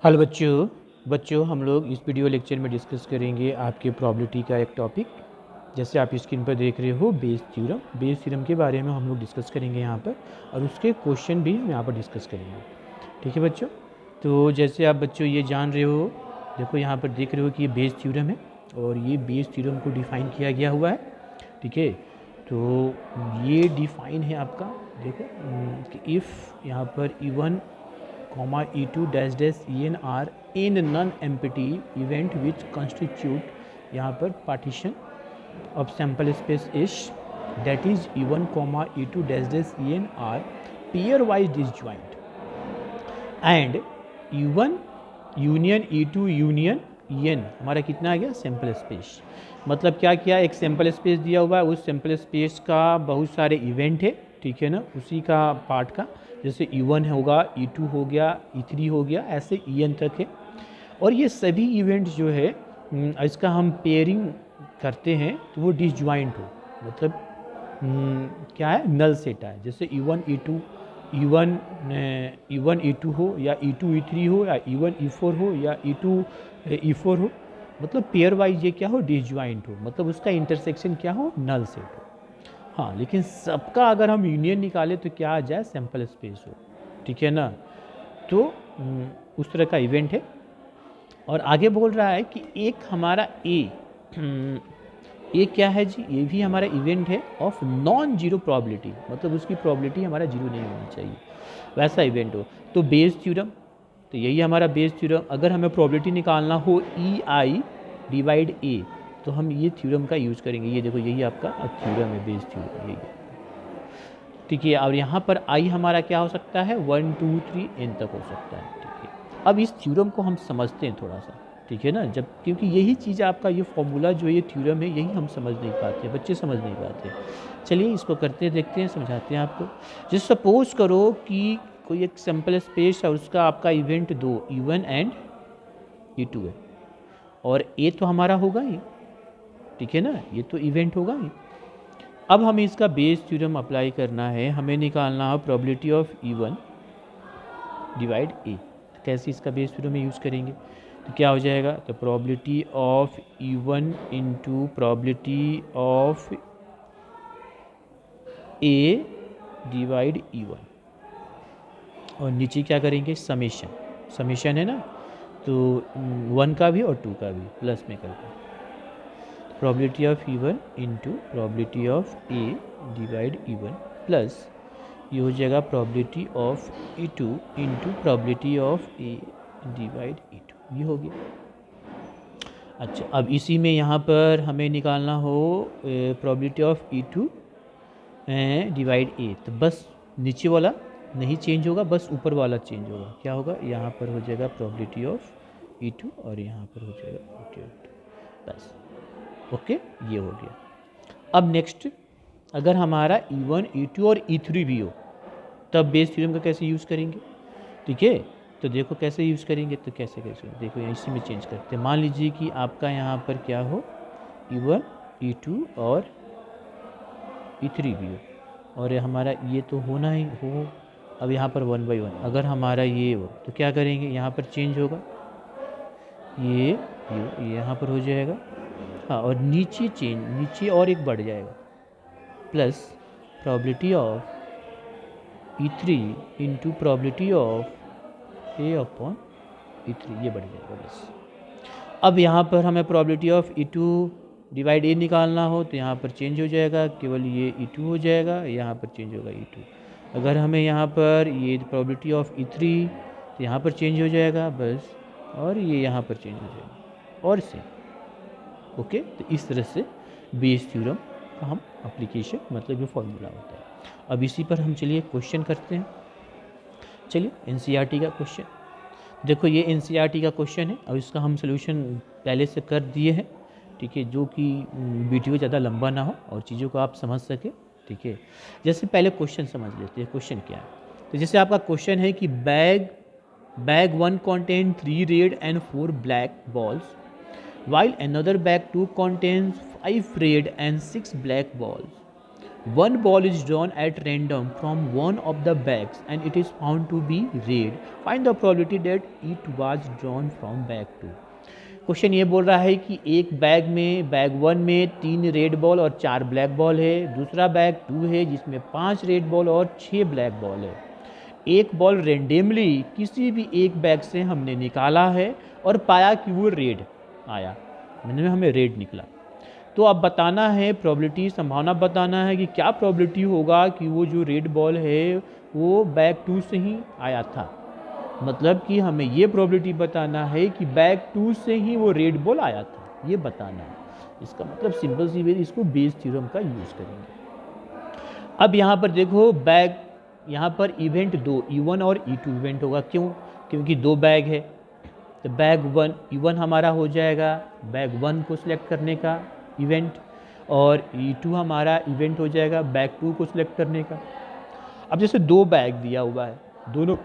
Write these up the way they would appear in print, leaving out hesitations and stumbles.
Hello बच्चों हम लोग इस वीडियो लेक्चर में डिस्कस करेंगे आपके प्रोबेबिलिटी का एक टॉपिक। जैसे आप स्क्रीन पर देख रहे हो बेस थ्योरम के बारे में हम लोग डिस्कस करेंगे यहाँ पर, और उसके क्वेश्चन भी हम यहाँ पर डिस्कस करेंगे। ठीक है बच्चों, तो जैसे आप बच्चों ये जान रहे हो, देखो यहाँ पर देख रहे हो कि ये बेस थ्योरम है और ये बेस थ्योरम को डिफ़ाइन किया गया हुआ है। ठीक है, तो ये डिफ़ाइन है आपका, देखो कि इफ़ यहाँ पर E1 E2 dash dash EN are in non empty event which constitute यहाँ पर partition of sample space is that is E1 E2 dash dash EN are pairwise disjoint and E1 union E2 union EN हमारा कितना आ गया sample space. मतलब क्या किया, एक sample space दिया हुआ है, उस सैम्पल स्पेस का बहुत सारे इवेंट है, ठीक है ना, उसी का पार्ट का, जैसे E1 होगा, E2 हो गया, E3 हो गया, ऐसे EN तक है। और ये सभी इवेंट जो है इसका हम पेयरिंग करते हैं तो वो डिसजॉइंट हो, मतलब क्या है, नल सेट है। जैसे E1 E2 हो या E2 E3 हो या E1 E4 हो या E2 E4 हो, मतलब पेयर वाइज ये क्या हो, डिसजॉइंट हो, मतलब उसका इंटरसेक्शन क्या हो, नल सेट हो। हाँ, लेकिन सबका अगर हम यूनियन निकालें तो क्या आ जाए, सैम्पल स्पेस हो। ठीक है ना, तो उस तरह का इवेंट है। और आगे बोल रहा है कि एक हमारा ए क्या है जी, ये भी हमारा इवेंट है ऑफ नॉन जीरो प्रॉबिलिटी, मतलब उसकी प्रॉबिलिटी हमारा जीरो नहीं होनी चाहिए, वैसा इवेंट हो। तो बेस थ्योरम, तो यही हमारा बेस थ्योरम। अगर हमें प्रॉबिलिटी निकालना हो EI डिवाइड A, तो हम ये थ्योरम का यूज़ करेंगे। ये देखो, यही आपका थ्योरम है, बेस थ्योरम यही है। ठीक है, और यहाँ पर I हमारा क्या हो सकता है, 1 2 3 N तक हो सकता है। ठीक है, अब इस थ्योरम को हम समझते हैं थोड़ा सा, ठीक है ना, जब क्योंकि यही चीज़ आपका ये फॉर्मूला जो ये थ्योरम है, यही हम समझ नहीं पाते, बच्चे समझ नहीं पाते। चलिए इसको करते हैं, देखते हैं, समझाते हैं आपको। जैसे सपोज करो कि कोई एक सैम्पल स्पेस है, उसका आपका इवेंट दो E1 एंड E2 है, और A तो हमारा होगा ही, ठीक है ना, ये तो इवेंट होगा ही। अब हमें इसका बेस थ्योरम अप्लाई करना है, हमें निकालना है probability of E1 divide A। कैसे इसका बेस थ्योरम यूज़ करेंगे, तो क्या हो जाएगा, तो probability of E1 into probability of A divide E1, और नीचे क्या करेंगे, समेशन है ना, तो 1 का भी और 2 का भी प्लस में करके probability of E1 into probability of A divide E1 plus ये हो जाएगा probability of E2 into probability of A divide E2, ये हो गया। अच्छा, अब इसी में यहाँ पर हमें निकालना हो probability of E2 divide A, तो बस नीचे वाला नहीं चेंज होगा, बस ऊपर वाला चेंज होगा। क्या होगा, यहाँ पर हो जाएगा प्रोबेबिलिटी ऑफ E2 और यहाँ पर हो जाएगा E2, बस ओके, ये हो गया। अब नेक्स्ट, अगर हमारा E1 E2 और E3 भी हो, तब बेस थ्योरम का कैसे यूज़ करेंगे। ठीक है, तो देखो कैसे यूज़ करेंगे, तो कैसे देखो, इसी में चेंज करते हैं। मान लीजिए कि आपका यहाँ पर क्या हो, E1 E2 और E3 भी हो, और हमारा ये तो होना ही हो। अब यहाँ पर 1 by 1 अगर हमारा ये हो, तो क्या करेंगे, यहाँ पर चेंज होगा, ये यहाँ पर हो जाएगा, हाँ, और नीचे और एक बढ़ जाएगा, plus probability of E3 into probability of A upon E3, ये बढ़ जाएगा बस। अब यहाँ पर हमें probability of E2 divide A निकालना हो, तो यहाँ पर चेंज हो जाएगा, केवल ये E2 हो जाएगा, यहाँ पर चेंज होगा E2। अगर हमें यहाँ पर ये प्रोबेबिलिटी ऑफ E3, तो यहाँ पर चेंज हो जाएगा बस, और ये यहाँ पर चेंज हो जाएगा, और से ओके। तो इस तरह से बेस थ्योरम का हम एप्लीकेशन, मतलब ये फॉर्मूला होता है। अब इसी पर हम चलिए क्वेश्चन करते हैं। चलिए NCERT का क्वेश्चन देखो, ये NCERT का क्वेश्चन है, और इसका हम सोल्यूशन पहले से कर दिए हैं। ठीक है, जो कि वीडियो ज़्यादा लंबा ना हो और चीज़ों को आप समझ सके। ठीक है, जैसे पहले क्वेश्चन समझ लेते हैं, क्वेश्चन क्या है। तो जैसे आपका क्वेश्चन है कि bag 1 contain 3 red and 4 black balls, while another bag 2 contains 5 red and 6 black balls. One ball is drawn at random from one of the bags and it is found to be red. Find the probability that it was drawn from bag 2. Question ये बोल रहा है कि एक bag में, bag 1 में 3 red ball और 4 black ball है, दूसरा बैग 2 है जिसमें 5 रेड बॉल और 6 ब्लैक बॉल है। एक बॉल रेंडमली किसी भी एक बैग से हमने निकाला है और पाया कि वो रेड आया, मतलब हमें रेड निकला। तो अब बताना है प्रोबेबिलिटी, संभावना बताना है कि क्या प्रोबेबिलिटी होगा कि वो जो रेड बॉल है वो बैग 2 से ही आया था। मतलब कि हमें ये प्रोबेबिलिटी बताना है कि बैग 2 से ही वो रेड बॉल आया था, ये बताना है। इसका मतलब सिंपल सी वे, इसको बेस थ्योरम का यूज़ करेंगे। अब यहाँ पर देखो बैग, यहाँ पर इवेंट 2 E1 और E2 इवेंट होगा। क्यों? क्योंकि 2 बैग है, तो बैग 1 E1 हमारा हो जाएगा बैग 1 को सिलेक्ट करने का इवेंट, और E2 हमारा इवेंट हो जाएगा बैग 2 को सिलेक्ट करने का। अब जैसे 2 बैग दिया हुआ है, दोनों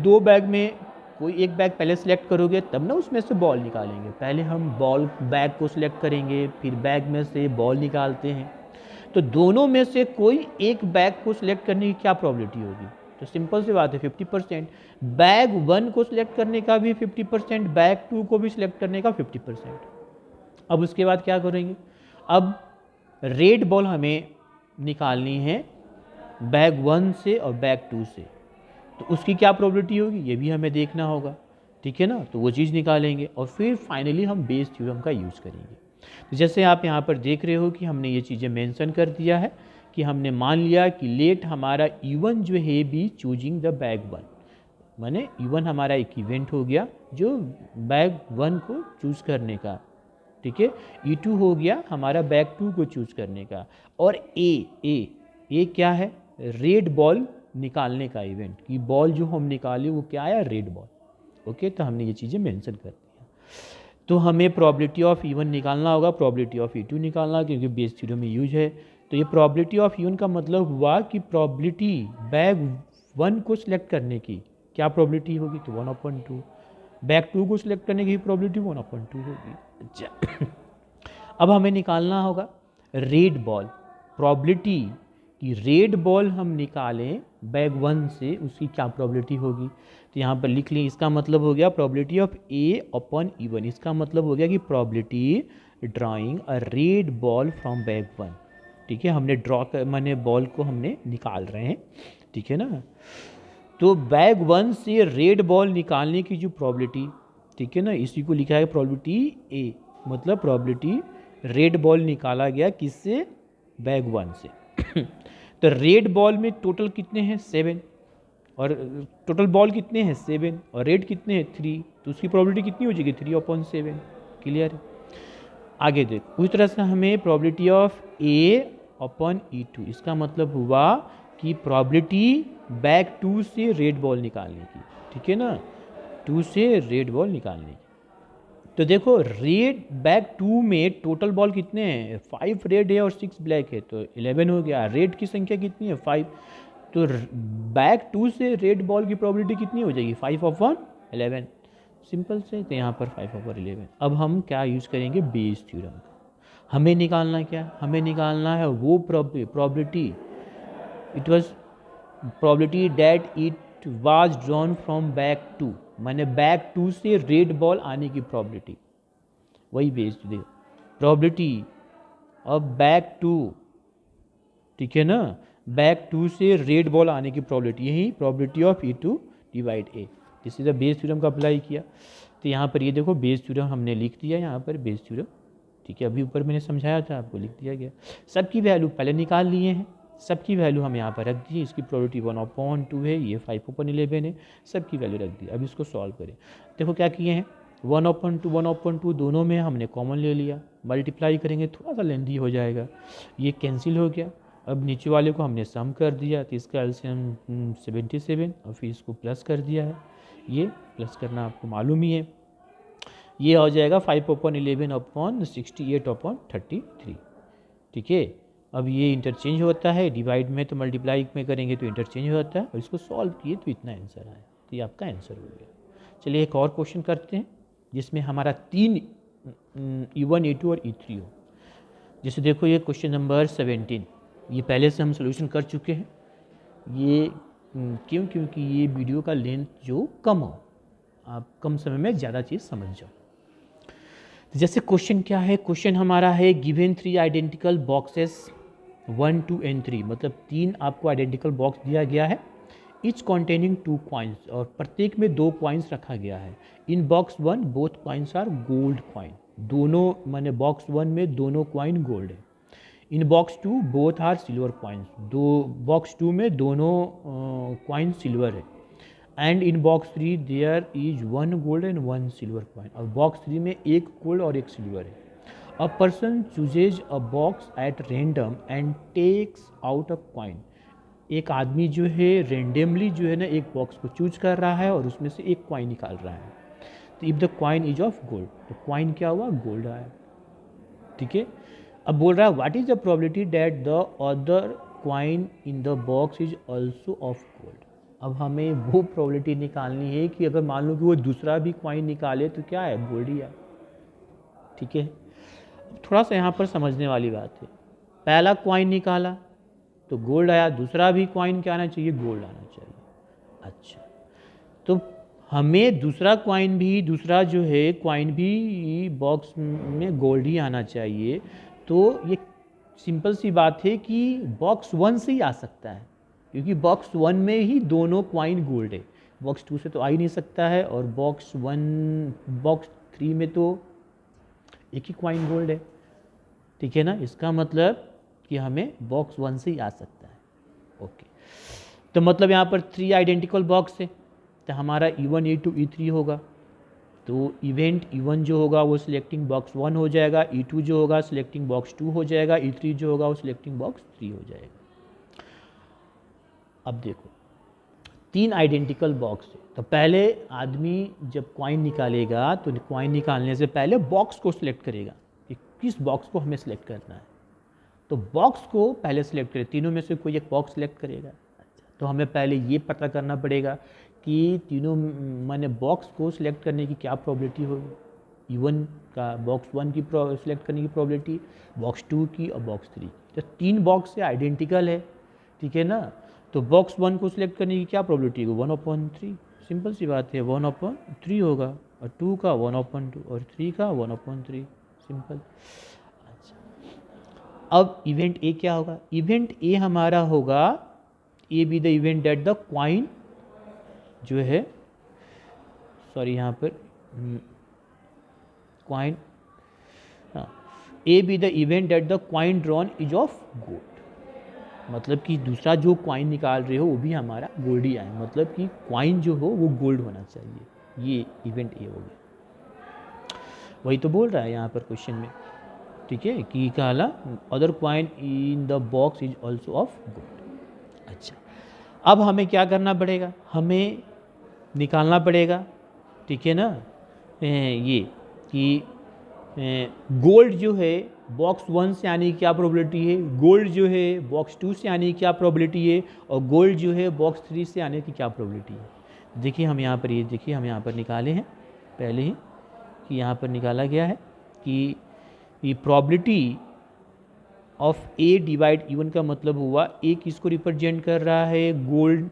2 बैग में कोई एक बैग पहले सिलेक्ट करोगे तब ना उसमें से बॉल निकालेंगे। पहले हम बॉल बैग को सिलेक्ट करेंगे, फिर बैग में से बॉल निकालते हैं। तो दोनों में से कोई एक बैग को सिलेक्ट करने की क्या प्रोबेबिलिटी होगी? तो सिंपल सी बात है 50%। बैग 1 को सिलेक्ट करने का भी 50%, बैग 2 को भी सिलेक्ट करने का 50%। अब उसके बाद क्या करेंगे? अब रेड बॉल हमें निकालनी है बैग 1 से और बैग 2 से, तो उसकी क्या प्रोबेबिलिटी होगी ये भी हमें देखना होगा, ठीक है ना। तो वो चीज़ निकालेंगे और फिर फाइनली हम बेस थ्योरम का यूज़ करेंगे। तो जैसे आप यहाँ पर देख रहे हो कि हमने ये चीज़ें मेंशन कर दिया है कि हमने मान लिया कि लेट हमारा E1 जो है बी चूजिंग द बैग 1, माने E1 हमारा एक इवेंट हो गया जो बैग 1 को चूज़ करने का, ठीक है। E2 हो गया हमारा बैग 2 को चूज़ करने का, और ए क्या है? रेड बॉल निकालने का इवेंट, कि बॉल जो हम निकाले वो क्या आया? Red ball. ओके, तो हमने ये चीज़ें मेंशन कर दिया। तो हमें प्रोबेबिलिटी ऑफ E1 निकालना होगा, प्रोबेबिलिटी ऑफ E2 निकालना, क्योंकि बेस थ्योरम में यूज है। तो ये प्रोबेबिलिटी ऑफ E1 का मतलब हुआ कि प्रोबेबिलिटी बैग 1 को सिलेक्ट करने की क्या प्रोबेबिलिटी होगी? तो 1/2। बैग 2 को सिलेक्ट करने की प्रोबेबिलिटी 1/2 होगी। अच्छा अब हमें निकालना होगा रेड बॉल, प्रोबेबिलिटी कि रेड बॉल हम निकालें बैग 1 से, उसकी क्या प्रोबेबिलिटी होगी? तो यहाँ पर लिख लें, इसका मतलब हो गया प्रोबेबिलिटी ऑफ A/E1। इसका मतलब हो गया कि probability drawing a red ball from bag 1, ठीक है। हमने ड्रॉ कर, माने बॉल को हमने निकाल रहे हैं, ठीक है ना। तो बैग 1 से रेड बॉल निकालने की जो प्रोबेबिलिटी, ठीक है ना, इसी को लिखा है प्रोबेबिलिटी A, मतलब प्रोबेबिलिटी रेड बॉल निकाला गया किससे? बैग 1 से। तो रेड बॉल में टोटल कितने हैं? 7, और टोटल बॉल कितने हैं? 7, और रेड कितने हैं? 3, तो उसकी प्रोबेबिलिटी कितनी हो जाएगी? 3/7। क्लियर है? आगे देख, उस तरह से हमें प्रोबेबिलिटी ऑफ A/E2, इसका मतलब हुआ कि प्रोबेबिलिटी बैग 2 से रेड बॉल निकालने की, ठीक है ना, 2 से रेड बॉल निकालने की। तो देखो रेड बैग 2 में टोटल बॉल कितने हैं? 5 रेड है और 6 ब्लैक है, तो 11 हो गया। रेड की संख्या कितनी है? 5। तो बैग 2 से रेड बॉल की प्रोबेबिलिटी कितनी हो जाएगी? 5/11। सिंपल से, तो यहाँ पर 5/11। अब हम क्या यूज़ करेंगे? बेस थ्योरम का। हमें निकालना क्या? हमें निकालना है वो probability, it was probability that it was drawn from bag 2, माने बैग 2 से रेड बॉल आने की प्रोबेबिलिटी, वही बेस देखो प्रोबेबिलिटी ऑफ बैग 2, ठीक है ना, बैग 2 से रेड बॉल आने की प्रोबेबिलिटी, यही probability of E2 divide A। This is the Bayes theorem का अप्लाई किया। तो यहाँ पर ये देखो बेस थ्योरम हमने लिख दिया, यहाँ पर बेस थ्योरम, ठीक है। अभी ऊपर मैंने समझाया था आपको, लिख दिया गया। सबकी वैल्यू पहले निकाल लिए हैं, सबकी वैल्यू हम यहाँ पर रख दी। इसकी प्रोबेबिलिटी 1/2 है, ये 5/11 है, सबकी वैल्यू रख दी। अब इसको सॉल्व करें। देखो क्या किए हैं, 1/2 दोनों में हमने कॉमन ले लिया, मल्टीप्लाई करेंगे थोड़ा सा लेंथी हो जाएगा, ये कैंसिल हो गया। अब नीचे वाले को हमने सम कर दिया, तो इसका एलसीएम 77, और फिर इसको प्लस कर दिया है। ये प्लस करना आपको मालूम ही है, ये हो जाएगा 5/11/68/33, ठीक है। अब ये इंटरचेंज होता है, डिवाइड में तो मल्टीप्लाई में करेंगे तो इंटरचेंज होता है, और इसको सॉल्व किए तो इतना आंसर आया। तो ये आपका आंसर हो गया। चलिए एक और क्वेश्चन करते हैं जिसमें हमारा 3 E1, E2 और E3 हो। जैसे देखो ये क्वेश्चन नंबर 17, ये पहले से हम सोल्यूशन कर चुके हैं। ये क्यों? क्योंकि ये वीडियो का लेंथ जो कम हो, आप कम समय में ज़्यादा चीज़ समझ जाओ। तो जैसे क्वेश्चन क्या है, क्वेश्चन हमारा है गिवन 3 आइडेंटिकल बॉक्सेस 1, 2 एंड 3, मतलब 3 आपको आइडेंटिकल बॉक्स दिया गया है, ईच कॉन्टेनिंग 2 कॉइन्स, और प्रत्येक में 2 कॉइन्स रखा गया है। In box 1 both coins are gold coin, दोनों माने बॉक्स 1 में दोनों कॉइन गोल्ड है। In box 2 both are silver coins, box 2 में दोनों कॉइन सिल्वर है। And in box 3 there is 1 gold and 1 silver coin, और बॉक्स 3 में 1 गोल्ड और 1 सिल्वर है। A person chooses a box at random and takes out a coin, एक आदमी जो है रेंडमली जो है ना एक बॉक्स को चूज कर रहा है और उसमें से एक कॉइन निकाल रहा है। तो if the coin is of gold, तो कॉइन क्या हुआ? गोल्ड आया। ठीक है, अब बोल रहा है what is the probability that the other coin in the box is also of gold. अब हमें वो प्रोबेबिलिटी निकालनी है कि अगर मान लो कि वो दूसरा भी कॉइन निकाले तो क्या है? गोल्ड ही है। ठीक है, थोड़ा सा यहाँ पर समझने वाली बात है। पहला कॉइन निकाला तो गोल्ड आया, दूसरा भी कॉइन क्या आना चाहिए? गोल्ड आना चाहिए। अच्छा, तो हमें दूसरा कॉइन भी, दूसरा जो है कॉइन भी बॉक्स में गोल्ड ही आना चाहिए। तो ये सिंपल सी बात है कि बॉक्स 1 से ही आ सकता है, क्योंकि बॉक्स 1 में ही दोनों कॉइन गोल्ड है, बॉक्स 2 से तो आ ही नहीं सकता है। और बॉक्स 3 में तो एक ही कॉइन गोल्ड है। ठीक है ना, इसका मतलब कि हमें बॉक्स 1 से ही आ सकता है। ओके, तो मतलब यहाँ पर 3 आइडेंटिकल बॉक्स है, तो हमारा E1, E2, E3 होगा। तो इवेंट E1 जो होगा वो सिलेक्टिंग बॉक्स 1 हो जाएगा, E2 जो होगा सिलेक्टिंग बॉक्स 2 हो जाएगा, E3 जो होगा वो सिलेक्टिंग बॉक्स 3 हो जाएगा। अब देखो 3 आइडेंटिकल बॉक्स है, तो पहले आदमी जब कॉइन निकालेगा तो कॉइन निकालने से पहले बॉक्स को सिलेक्ट करेगा कि किस बॉक्स को हमें सिलेक्ट करना है। तो बॉक्स को पहले सिलेक्ट करें, तीनों में से कोई एक बॉक्स सिलेक्ट करेगा। अच्छा, तो हमें पहले ये पता करना पड़ेगा कि तीनों माने बॉक्स को सिलेक्ट करने की क्या प्रोबेबिलिटी होगी। E1 का बॉक्स 1 की सिलेक्ट करने की प्रोबेबिलिटी, बॉक्स 2 की और बॉक्स 3। तो 3 बॉक्स से आइडेंटिकल है। ठीक है ना, तो बॉक्स 1 को सिलेक्ट करने की क्या प्रोबेबिलिटी होगी? 1/3। सिंपल सी बात है, 1/3 होगा, और 2 का 1/2 और 3 का 1/3। सिंपल। अब इवेंट ए क्या होगा? इवेंट ए हमारा होगा A be the event that the coin जो है, सॉरी यहाँ पर कॉइन, हाँ, A be the event that the coin drawn is of gold, मतलब कि दूसरा जो कॉइन निकाल रहे हो वो भी हमारा गोल्ड ही आए, मतलब कि कॉइन जो हो वो गोल्ड होना चाहिए। ये इवेंट ए हो गया, वही तो बोल रहा है यहाँ पर क्वेश्चन में। ठीक है, कि कहला other coin in the box is also of gold. अच्छा, अब हमें क्या करना पड़ेगा? हमें निकालना पड़ेगा, ठीक है ना, ये कि गोल्ड जो है बॉक्स 1 से आने की क्या प्रोबेबिलिटी है, गोल्ड जो है बॉक्स 2 से आने की क्या प्रोबेबिलिटी है, और गोल्ड जो है बॉक्स 3 से आने की क्या प्रोबेबिलिटी है। देखिए हम यहाँ पर, ये देखिए हम यहाँ पर निकाले हैं पहले ही, कि यहाँ पर निकाला गया है कि ये probability of A divide E1 का मतलब हुआ ए किसको रिप्रेजेंट कर रहा है? गोल्ड,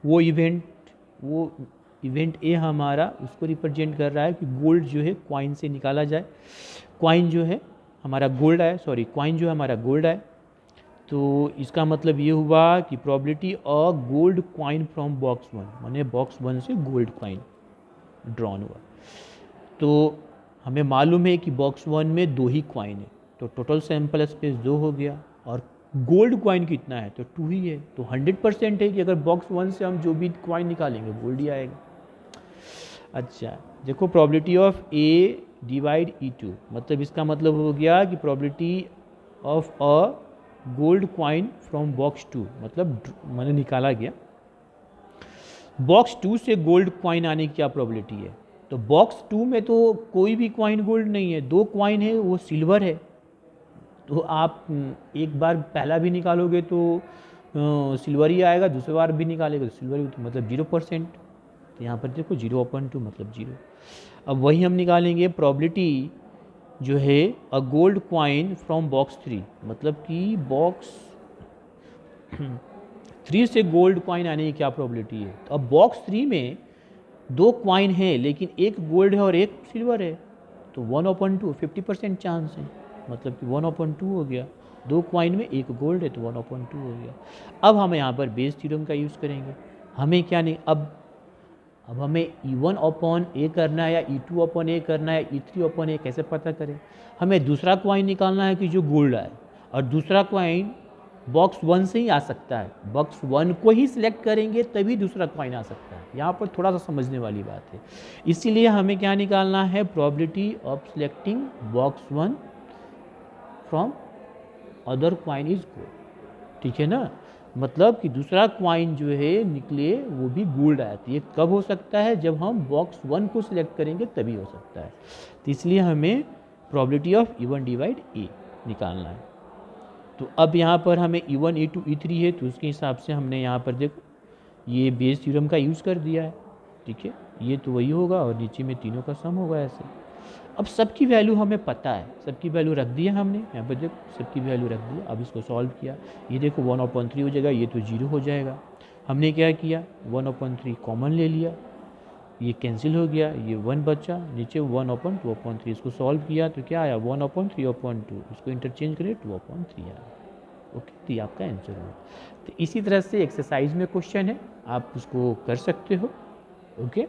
वो इवेंट ए हमारा उसको रिप्रेजेंट कर रहा है कि गोल्ड जो है कॉइन से निकाला जाए। कॉइन जो है हमारा गोल्ड आए, सॉरी कॉइन जो है हमारा गोल्ड आए, तो इसका मतलब ये हुआ कि probability a gold coin from box 1, माने बॉक्स 1 से गोल्ड कॉइन ड्रॉन हुआ। तो हमें मालूम है कि बॉक्स 1 में 2 ही कॉइन है, तो टोटल सैंपल स्पेस 2 हो गया, और गोल्ड कॉइन कितना है? तो 2 ही है। तो 100% है कि अगर बॉक्स 1 से हम जो भी कॉइन निकालेंगे गोल्ड ही आएगा। अच्छा, देखो probability of A divide E2, मतलब इसका मतलब हो गया कि probability of a gold coin from box 2, मतलब मैंने निकाला गया बॉक्स 2 से गोल्ड कॉइन आने की क्या प्रोबेबिलिटी है। तो बॉक्स 2 में तो कोई भी कॉइन गोल्ड नहीं है, 2 कॉइन है वो सिल्वर है। तो आप एक बार पहला भी निकालोगे तो सिल्वर ही आएगा, दूसरी बार भी निकालेगा तो सिल्वर ही, तो मतलब 0%। तो यहाँ पर देखो 0/2 मतलब 0। अब वही हम निकालेंगे प्रोबेबिलिटी जो है a gold coin from box 3, मतलब कि बॉक्स 3 से गोल्ड क्वाइन आने की क्या प्रोबेबिलिटी है। तो अब बॉक्स 3 में 2 क्वाइन है लेकिन एक गोल्ड है और एक सिल्वर है, तो 1/2 50% चांस है, मतलब कि 1/2 हो गया। 2 क्वाइन में एक गोल्ड है तो 1/2 हो गया। अब हम यहाँ पर बेस थ्योरम का यूज़ करेंगे। हमें क्या नहीं, अब हमें E1/A करना है या E2/A करना है, E3/A कैसे पता करें। हमें दूसरा क्वाइन निकालना है कि जो गोल्ड आए, और दूसरा क्वाइन बॉक्स 1 से ही आ सकता है। बॉक्स 1 को ही सिलेक्ट करेंगे तभी दूसरा क्वाइन आ सकता है। यहाँ पर थोड़ा सा समझने वाली बात है। इसीलिए हमें क्या निकालना है, probability of selecting box 1 from other coin is gold. ठीक है ना, मतलब कि दूसरा क्वाइन जो है निकले वो भी गोल्ड आया। तो ये कब हो सकता है, जब हम बॉक्स 1 को सिलेक्ट करेंगे तभी हो सकता है। तो इसलिए हमें प्रोबेबिलिटी ऑफ E1 डिवाइड ए निकालना है। तो अब यहाँ पर हमें E1 E2 E3 है, तो उसके हिसाब से हमने यहाँ पर देखो ये बेस थ्योरम का यूज़ कर दिया है। ठीक है, ये तो वही होगा और नीचे में तीनों का सम होगा ऐसे। अब सबकी वैल्यू हमें पता है, सबकी वैल्यू रख दी है हमने यहाँ पर, देखो सबकी वैल्यू रख दी। अब इसको सॉल्व किया, ये देखो 1/3 हो जाएगा, ये तो 0 हो जाएगा। हमने क्या किया, 1/3 कॉमन ले लिया, ये कैंसिल हो गया, ये 1 बचा, नीचे 1/2/3। इसको सॉल्व किया तो क्या आया, 1/3/2। इसको इंटरचेंज करें 2/3 आया। ओके, तो ये आपका आंसर हुआ। तो इसी तरह से एक्सरसाइज में क्वेश्चन है, आप उसको कर सकते हो। ओके।